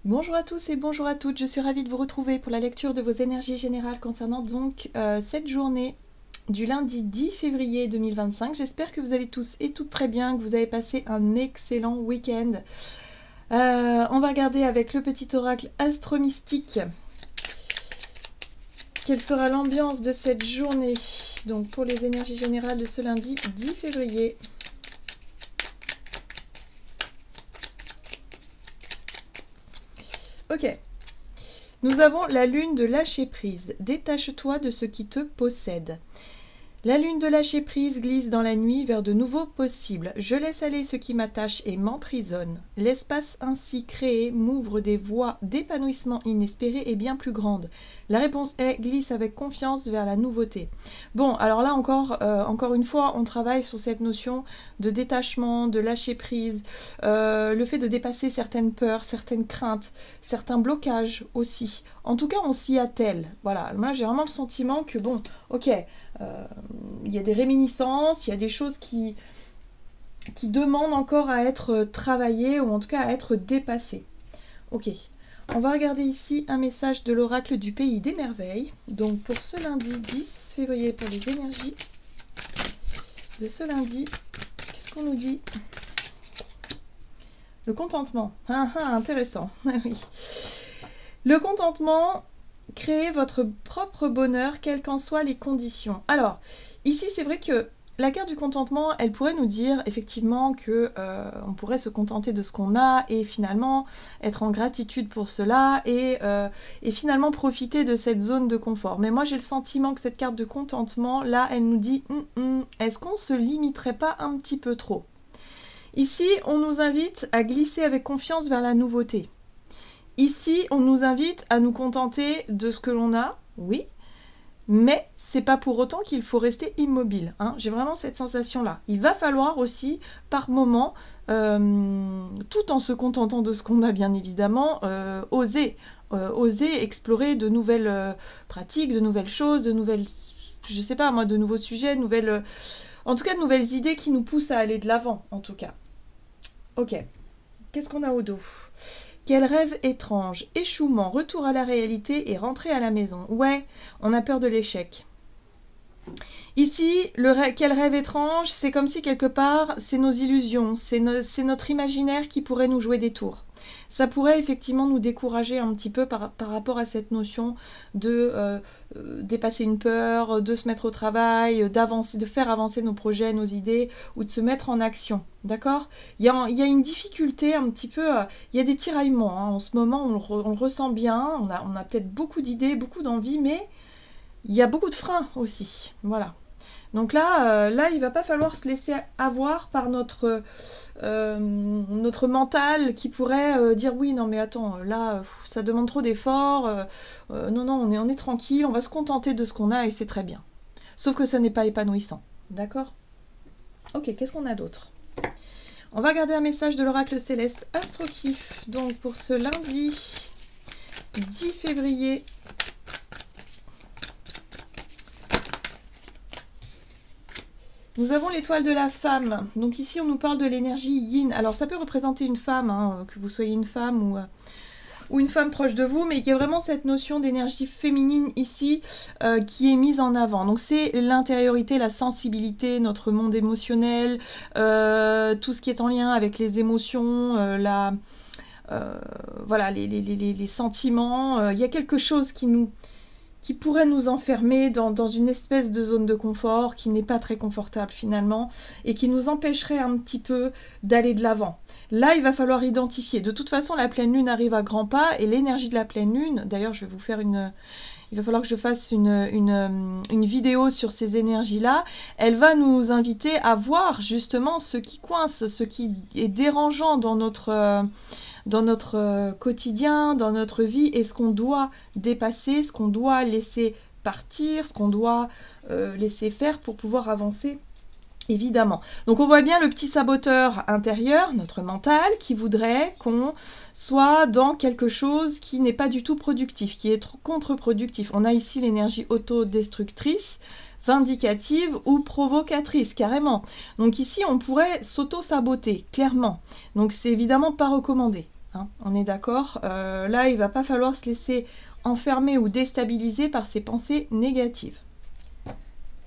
Bonjour à tous et bonjour à toutes, je suis ravie de vous retrouver pour la lecture de vos énergies générales concernant donc cette journée du lundi 10 février 2025. J'espère que vous allez tous et toutes très bien, que vous avez passé un excellent week-end. On va regarder avec le petit oracle astro-mystique quelle sera l'ambiance de cette journée. Donc pour les énergies générales de ce lundi 10 février. Ok. Nous avons la lune de lâcher prise. Détache-toi de ce qui te possède. La lune de lâcher prise glisse dans la nuit vers de nouveaux possibles. Je laisse aller ce qui m'attache et m'emprisonne. L'espace ainsi créé m'ouvre des voies d'épanouissement inespérées et bien plus grandes. La réponse est glisse avec confiance vers la nouveauté. Bon, alors là encore une fois, on travaille sur cette notion de détachement, de lâcher prise, le fait de dépasser certaines peurs, certaines craintes, certains blocages aussi. En tout cas, on s'y attelle. Voilà, moi j'ai vraiment le sentiment que bon, ok, il y a des réminiscences, il y a des choses qui demandent encore à être travaillées ou en tout cas à être dépassées. Ok, on va regarder ici un message de l'oracle du pays des merveilles. Donc pour ce lundi 10 février, pour les énergies de ce lundi, qu'est-ce qu'on nous dit? Le contentement. Intéressant. Oui. Le contentement, créez votre propre bonheur, quelles qu'en soient les conditions. Alors, ici, c'est vrai que la carte du contentement, elle pourrait nous dire effectivement que on pourrait se contenter de ce qu'on a et finalement être en gratitude pour cela et finalement profiter de cette zone de confort. Mais moi, j'ai le sentiment que cette carte de contentement, là, elle nous dit est-ce qu'on se limiterait pas un petit peu trop? Ici, on nous invite à glisser avec confiance vers la nouveauté. Ici, on nous invite à nous contenter de ce que l'on a, oui, mais c'est pas pour autant qu'il faut rester immobile. Hein. J'ai vraiment cette sensation-là. Il va falloir aussi, par moment, tout en se contentant de ce qu'on a, bien évidemment, oser explorer de nouvelles pratiques, de nouvelles choses, de nouvelles, je sais pas moi, de nouveaux sujets, en tout cas de nouvelles idées qui nous poussent à aller de l'avant, en tout cas. Ok. Qu'est-ce qu'on a au dos? Quel rêve étrange, échouement, retour à la réalité et rentrer à la maison. Ouais, on a peur de l'échec. Ici, quel rêve étrange, c'est comme si quelque part, c'est nos illusions, c'est notre imaginaire qui pourrait nous jouer des tours. Ça pourrait effectivement nous décourager un petit peu par rapport à cette notion de dépasser une peur, de se mettre au travail, d'avancer, de faire avancer nos projets, nos idées, ou de se mettre en action. D'accord ? Il y a une difficulté un petit peu, il y a des tiraillements. Hein, en ce moment, on le ressent bien, on a peut-être beaucoup d'idées, beaucoup d'envie, mais il y a beaucoup de freins aussi. Voilà. Donc là, il va pas falloir se laisser avoir par notre mental qui pourrait dire oui, non mais attends, là, ça demande trop d'efforts, non, on est tranquille, on va se contenter de ce qu'on a et c'est très bien. Sauf que ça n'est pas épanouissant, d'accord? Ok, qu'est-ce qu'on a d'autre? On va regarder un message de l'oracle céleste Astro-Kiff, donc pour ce lundi 10 février. Nous avons l'étoile de la femme. Donc ici, on nous parle de l'énergie yin. Alors, ça peut représenter une femme, hein, que vous soyez une femme ou une femme proche de vous, mais il y a vraiment cette notion d'énergie féminine ici qui est mise en avant. Donc, c'est l'intériorité, la sensibilité, notre monde émotionnel, tout ce qui est en lien avec les émotions, voilà, les sentiments. Il y a quelque chose qui pourrait nous enfermer dans une espèce de zone de confort qui n'est pas très confortable finalement et qui nous empêcherait un petit peu d'aller de l'avant. Là, il va falloir identifier. De toute façon, la pleine lune arrive à grands pas et l'énergie de la pleine lune, d'ailleurs, je vais vous faire il va falloir que je fasse une vidéo sur ces énergies-là. Elle va nous inviter à voir justement ce qui coince, ce qui est dérangeant dans notre quotidien, dans notre vie, et ce qu'on doit dépasser, ce qu'on doit laisser partir, ce qu'on doit laisser faire pour pouvoir avancer, évidemment. Donc on voit bien le petit saboteur intérieur, notre mental, qui voudrait qu'on soit dans quelque chose qui n'est pas du tout productif, qui est contre-productif. On a ici l'énergie autodestructrice, vindicative ou provocatrice, carrément. Donc ici, on pourrait s'auto-saboter, clairement. Donc c'est évidemment pas recommandé. hein, on est d'accord. Là, il va pas falloir se laisser enfermer ou déstabiliser par ces pensées négatives.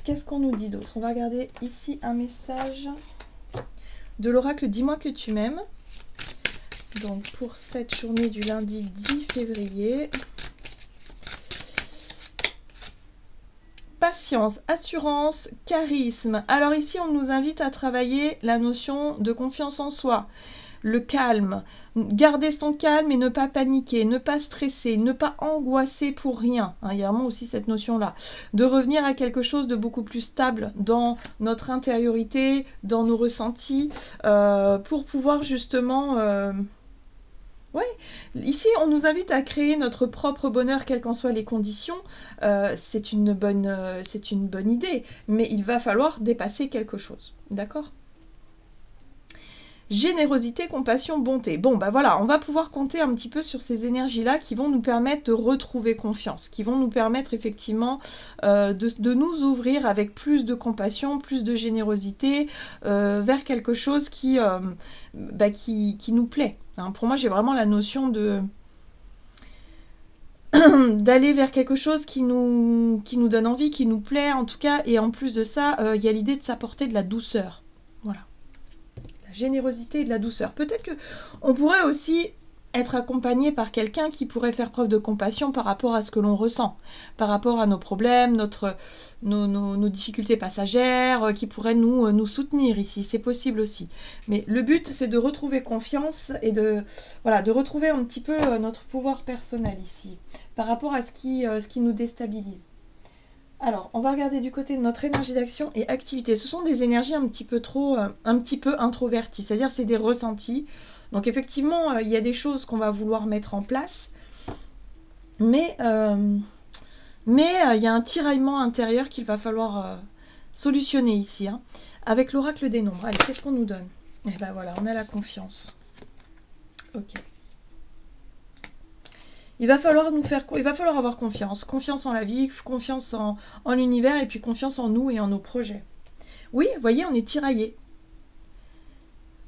Qu'est-ce qu'on nous dit d'autre? On va regarder ici un message de l'oracle « Dis-moi que tu m'aimes ». Donc pour cette journée du lundi 10 février. Patience, assurance, charisme. Alors ici, on nous invite à travailler la notion de confiance en soi. Le calme, garder son calme et ne pas paniquer, ne pas stresser, ne pas angoisser pour rien. Hein, il y a vraiment aussi cette notion-là. De revenir à quelque chose de beaucoup plus stable dans notre intériorité, dans nos ressentis, pour pouvoir justement... Oui, ici on nous invite à créer notre propre bonheur, quelles qu'en soient les conditions. C'est une bonne idée, mais il va falloir dépasser quelque chose. D'accord ? Générosité, compassion, bonté. Bon, bah voilà, on va pouvoir compter un petit peu sur ces énergies-là qui vont nous permettre de retrouver confiance, qui vont nous permettre effectivement de nous ouvrir avec plus de compassion, plus de générosité vers quelque chose qui nous plaît. Hein, pour moi, j'ai vraiment la notion d'aller vers quelque chose qui nous donne envie, qui nous plaît en tout cas, et en plus de ça, il y a l'idée de s'apporter de la douceur. Voilà. Générosité et de la douceur. Peut-être que on pourrait aussi être accompagné par quelqu'un qui pourrait faire preuve de compassion par rapport à ce que l'on ressent, par rapport à nos problèmes, nos difficultés passagères, qui pourrait nous soutenir ici. C'est possible aussi. Mais le but, c'est de retrouver confiance et de retrouver un petit peu notre pouvoir personnel ici, par rapport à ce qui nous déstabilise. Alors, on va regarder du côté de notre énergie d'action et activité. Ce sont des énergies un petit peu introverties, c'est-à-dire c'est des ressentis. Donc effectivement, il y a des choses qu'on va vouloir mettre en place, mais il y a un tiraillement intérieur qu'il va falloir solutionner ici, hein, avec l'oracle des nombres. Allez, qu'est-ce qu'on nous donne? Eh ben voilà, on a la confiance. Ok. Il va falloir avoir confiance. Confiance en la vie, confiance en l'univers et puis confiance en nous et en nos projets. Oui, vous voyez, on est tiraillé.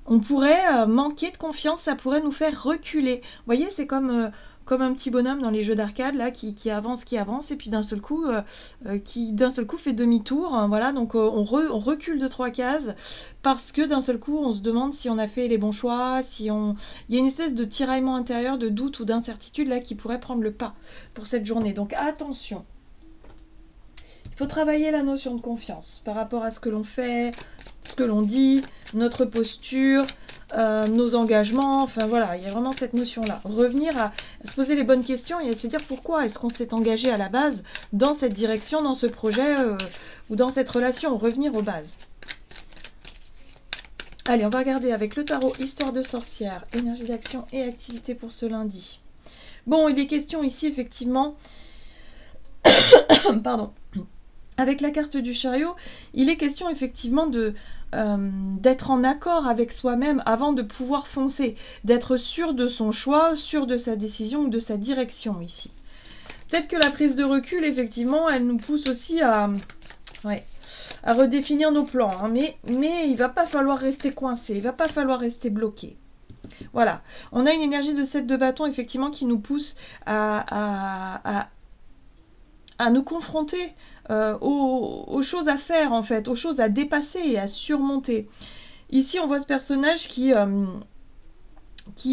On pourrait manquer de confiance, ça pourrait nous faire reculer. Vous voyez, c'est comme un petit bonhomme dans les jeux d'arcade là qui avance, et puis d'un seul coup fait demi-tour. Hein, voilà, donc on recule de 3 cases parce que d'un seul coup on se demande si on a fait les bons choix, il y a une espèce de tiraillement intérieur, de doute ou d'incertitude là qui pourrait prendre le pas pour cette journée. Donc attention. Il faut travailler la notion de confiance par rapport à ce que l'on fait, ce que l'on dit, notre posture, nos engagements, enfin voilà, il y a vraiment cette notion-là. Revenir à se poser les bonnes questions et à se dire pourquoi est-ce qu'on s'est engagé à la base dans cette direction, dans ce projet ou dans cette relation, revenir aux bases. Allez, on va regarder avec le tarot Histoire de sorcière, énergie d'action et activité pour ce lundi. Bon, il est question ici effectivement... Pardon. Avec la carte du chariot, il est question effectivement d'être en accord avec soi-même avant de pouvoir foncer, d'être sûr de son choix, sûr de sa décision ou de sa direction ici. Peut-être que la prise de recul, effectivement, elle nous pousse aussi à redéfinir nos plans, hein, mais il ne va pas falloir rester coincé, il ne va pas falloir rester bloqué. Voilà, on a une énergie de 7 de bâton, effectivement, qui nous pousse à nous confronter aux choses à faire, en fait, aux choses à dépasser et à surmonter. Ici, on voit ce personnage qui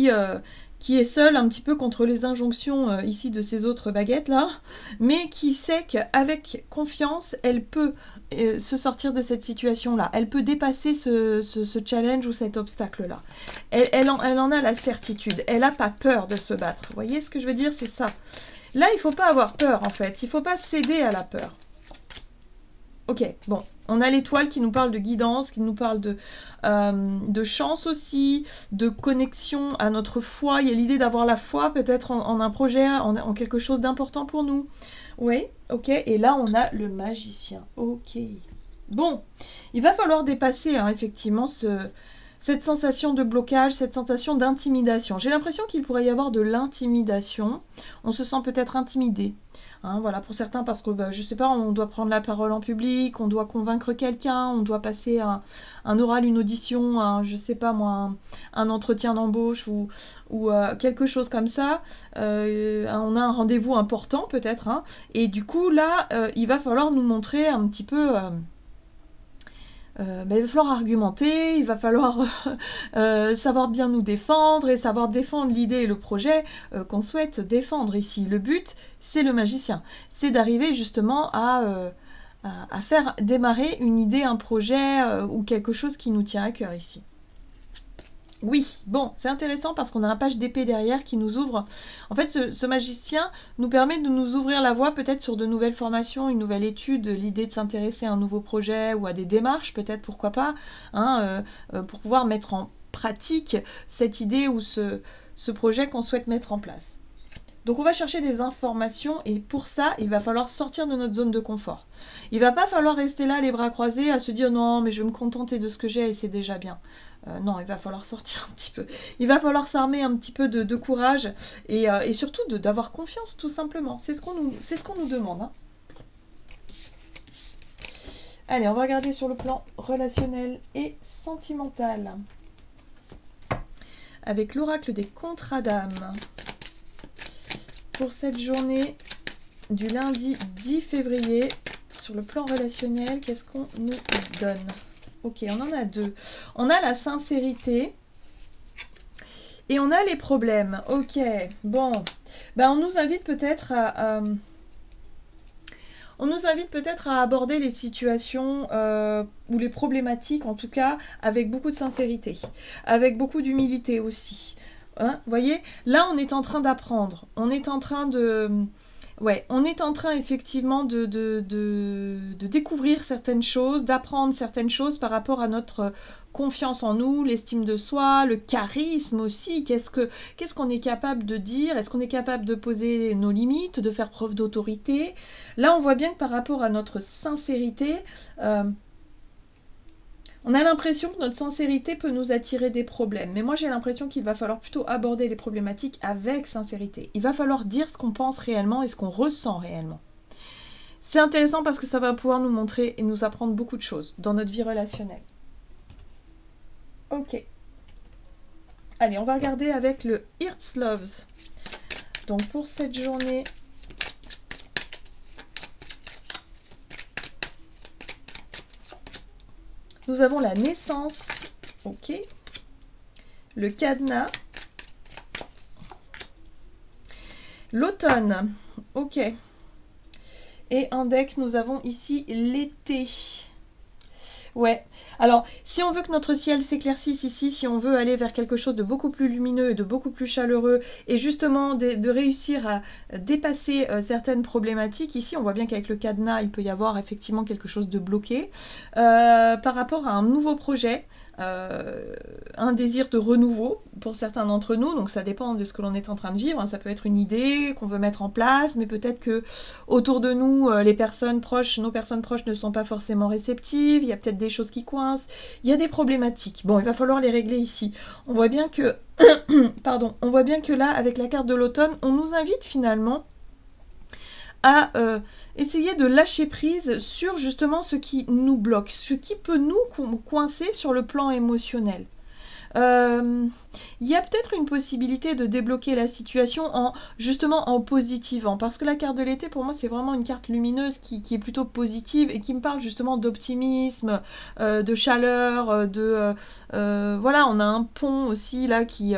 est seul un petit peu contre les injonctions ici de ces autres baguettes-là, mais qui sait qu'avec confiance, elle peut se sortir de cette situation-là. Elle peut dépasser ce challenge ou cet obstacle-là. Elle en a la certitude. Elle n'a pas peur de se battre. Vous voyez ce que je veux dire? C'est ça. Là, il ne faut pas avoir peur, en fait. Il ne faut pas céder à la peur. Ok, bon. On a l'étoile qui nous parle de guidance, qui nous parle de chance aussi, de connexion à notre foi. Il y a l'idée d'avoir la foi peut-être en un projet, en quelque chose d'important pour nous. Oui, ok. Et là, on a le magicien. Ok. Bon, il va falloir dépasser, hein, effectivement, cette sensation de blocage, cette sensation d'intimidation. J'ai l'impression qu'il pourrait y avoir de l'intimidation. On se sent peut-être intimidé. Hein, voilà, pour certains, parce que, je sais pas, on doit prendre la parole en public, on doit convaincre quelqu'un, on doit passer un oral, une audition, je sais pas moi, un entretien d'embauche ou quelque chose comme ça. On a un rendez-vous important peut-être, hein, et du coup, là, il va falloir nous montrer un petit peu... il va falloir argumenter, il va falloir savoir bien nous défendre et savoir défendre l'idée et le projet qu'on souhaite défendre ici. Le but, c'est le magicien. C'est d'arriver justement à faire démarrer une idée, un projet ou quelque chose qui nous tient à cœur ici. Oui, bon, c'est intéressant parce qu'on a un page d'épée derrière qui nous ouvre. En fait, ce magicien nous permet de nous ouvrir la voie peut-être sur de nouvelles formations, une nouvelle étude, l'idée de s'intéresser à un nouveau projet ou à des démarches, peut-être, pourquoi pas, hein, pour pouvoir mettre en pratique cette idée ou ce projet qu'on souhaite mettre en place. Donc on va chercher des informations et pour ça, il va falloir sortir de notre zone de confort. Il va pas falloir rester là les bras croisés à se dire non mais je vais me contenter de ce que j'ai et c'est déjà bien. Non, il va falloir sortir un petit peu. Il va falloir s'armer un petit peu de courage et surtout d'avoir confiance tout simplement. C'est ce qu'on nous demande. Hein. Allez, on va regarder sur le plan relationnel et sentimental. Avec l'oracle des contrats d'âme. Pour cette journée du lundi 10 février, sur le plan relationnel, qu'est-ce qu'on nous donne? Ok, on en a deux. On a la sincérité et on a les problèmes. Ok, bon. On nous invite peut-être à aborder les situations ou les problématiques, en tout cas, avec beaucoup de sincérité, avec beaucoup d'humilité aussi. Hein, voyez, là on est en train d'apprendre, on est en train effectivement de découvrir certaines choses, d'apprendre certaines choses par rapport à notre confiance en nous, l'estime de soi, le charisme aussi, qu'est-ce qu'on est capable de dire, est-ce qu'on est capable de poser nos limites, de faire preuve d'autorité. Là on voit bien que par rapport à notre sincérité, on a l'impression que notre sincérité peut nous attirer des problèmes. Mais moi, j'ai l'impression qu'il va falloir plutôt aborder les problématiques avec sincérité. Il va falloir dire ce qu'on pense réellement et ce qu'on ressent réellement. C'est intéressant parce que ça va pouvoir nous montrer et nous apprendre beaucoup de choses dans notre vie relationnelle. Ok. Allez, on va regarder avec le Heartsloves. Donc, pour cette journée... Nous avons la naissance, ok, le cadenas, l'automne, ok, et un deck, nous avons ici l'été. Ouais, alors si on veut que notre ciel s'éclaircisse ici, si on veut aller vers quelque chose de beaucoup plus lumineux et de beaucoup plus chaleureux et justement de réussir à dépasser certaines problématiques, ici on voit bien qu'avec le cadenas il peut y avoir effectivement quelque chose de bloqué par rapport à un nouveau projet, un désir de renouveau pour certains d'entre nous, donc ça dépend de ce que l'on est en train de vivre, hein. Ça peut être une idée qu'on veut mettre en place, mais peut-être que autour de nous, les personnes proches, nos personnes proches ne sont pas forcément réceptives, il y a peut-être des choses qui coincent, il y a des problématiques. Bon, il va falloir les régler ici. On voit bien que, pardon, on voit bien que là, avec la carte de l'automne, on nous invite finalement à essayer de lâcher prise sur justement ce qui nous bloque, ce qui peut nous coincer sur le plan émotionnel. Il y a peut-être une possibilité de débloquer la situation justement en positivant, parce que la carte de l'été pour moi c'est vraiment une carte lumineuse qui est plutôt positive et qui me parle justement d'optimisme, de chaleur, voilà, on a un pont aussi là qui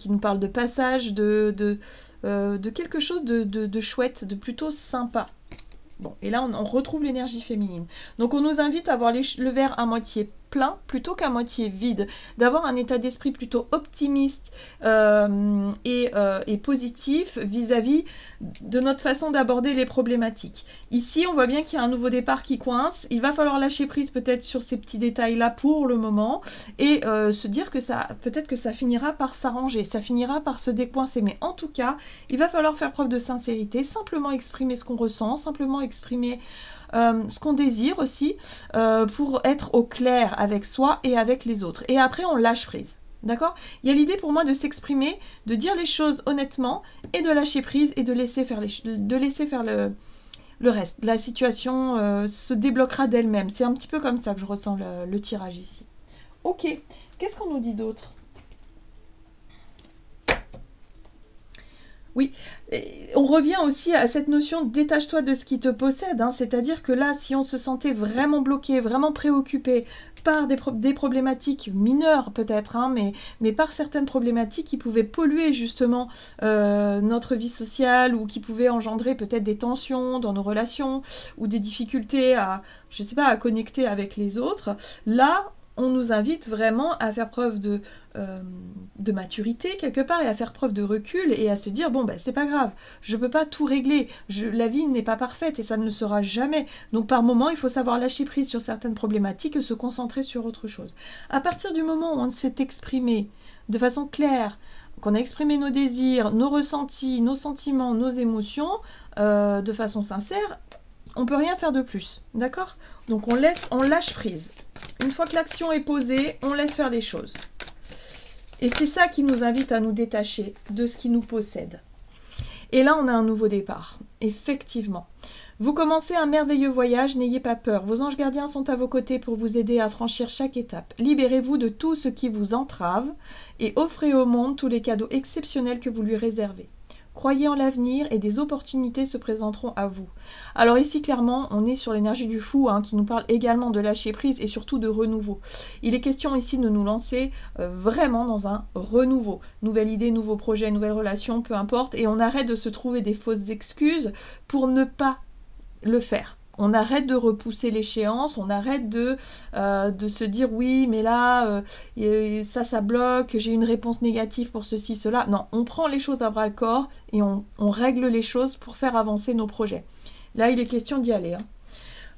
nous parle de passage, de quelque chose de chouette, de plutôt sympa. Bon, et là on retrouve l'énergie féminine. Donc on nous invite à voir le verre à moitié plein plutôt qu'à moitié vide, d'avoir un état d'esprit plutôt optimiste et positif vis-à-vis de notre façon d'aborder les problématiques. Ici, on voit bien qu'il y a un nouveau départ qui coince, il va falloir lâcher prise peut-être sur ces petits détails-là pour le moment et se dire que peut-être que ça finira par s'arranger, ça finira par se décoincer, mais en tout cas, il va falloir faire preuve de sincérité, simplement exprimer ce qu'on ressent, simplement exprimer ce qu'on désire aussi, pour être au clair avec soi et avec les autres. Et après, on lâche prise. D'accord? Il y a l'idée pour moi de s'exprimer, de dire les choses honnêtement et de lâcher prise et de laisser faire, le reste. La situation se débloquera d'elle-même. C'est un petit peu comme ça que je ressens le tirage ici. Ok, qu'est-ce qu'on nous dit d'autre? Oui, on revient aussi à cette notion de détache-toi de ce qui te possède, hein. C'est-à-dire que là, si on se sentait vraiment bloqué, vraiment préoccupé par des problématiques mineures peut-être, hein, mais par certaines problématiques qui pouvaient polluer justement notre vie sociale ou qui pouvaient engendrer peut-être des tensions dans nos relations ou des difficultés à, je sais pas, à connecter avec les autres, là, on nous invite vraiment à faire preuve de maturité quelque part et à faire preuve de recul et à se dire bon ben c'est pas grave, je peux pas tout régler, la vie n'est pas parfaite et ça ne le sera jamais, donc par moment il faut savoir lâcher prise sur certaines problématiques et se concentrer sur autre chose. À partir du moment où on s'est exprimé de façon claire, qu'on a exprimé nos désirs, nos ressentis, nos sentiments, nos émotions de façon sincère, on peut rien faire de plus, d'accord? Donc on lâche prise. Une fois que l'action est posée, on laisse faire les choses. Et c'est ça qui nous invite à nous détacher de ce qui nous possède. Et là, on a un nouveau départ. Effectivement. Vous commencez un merveilleux voyage, n'ayez pas peur. Vos anges gardiens sont à vos côtés pour vous aider à franchir chaque étape. Libérez-vous de tout ce qui vous entrave et offrez au monde tous les cadeaux exceptionnels que vous lui réservez. Croyez en l'avenir et des opportunités se présenteront à vous. Alors ici, clairement, on est sur l'énergie du fou, hein, qui nous parle également de lâcher prise et surtout de renouveau. Il est question ici de nous lancer vraiment dans un renouveau. Nouvelle idée, nouveau projet, nouvelle relation, peu importe. Et on arrête de se trouver des fausses excuses pour ne pas le faire. On arrête de repousser l'échéance, on arrête de se dire oui, mais là, ça bloque, j'ai une réponse négative pour ceci, cela. Non, on prend les choses à bras-le-corps et on règle les choses pour faire avancer nos projets. Là, il est question d'y aller, hein.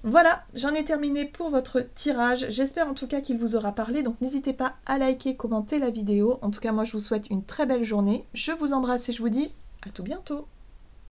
Voilà, j'en ai terminé pour votre tirage. J'espère en tout cas qu'il vous aura parlé, donc n'hésitez pas à liker, commenter la vidéo. En tout cas, moi, je vous souhaite une très belle journée. Je vous embrasse et je vous dis à tout bientôt.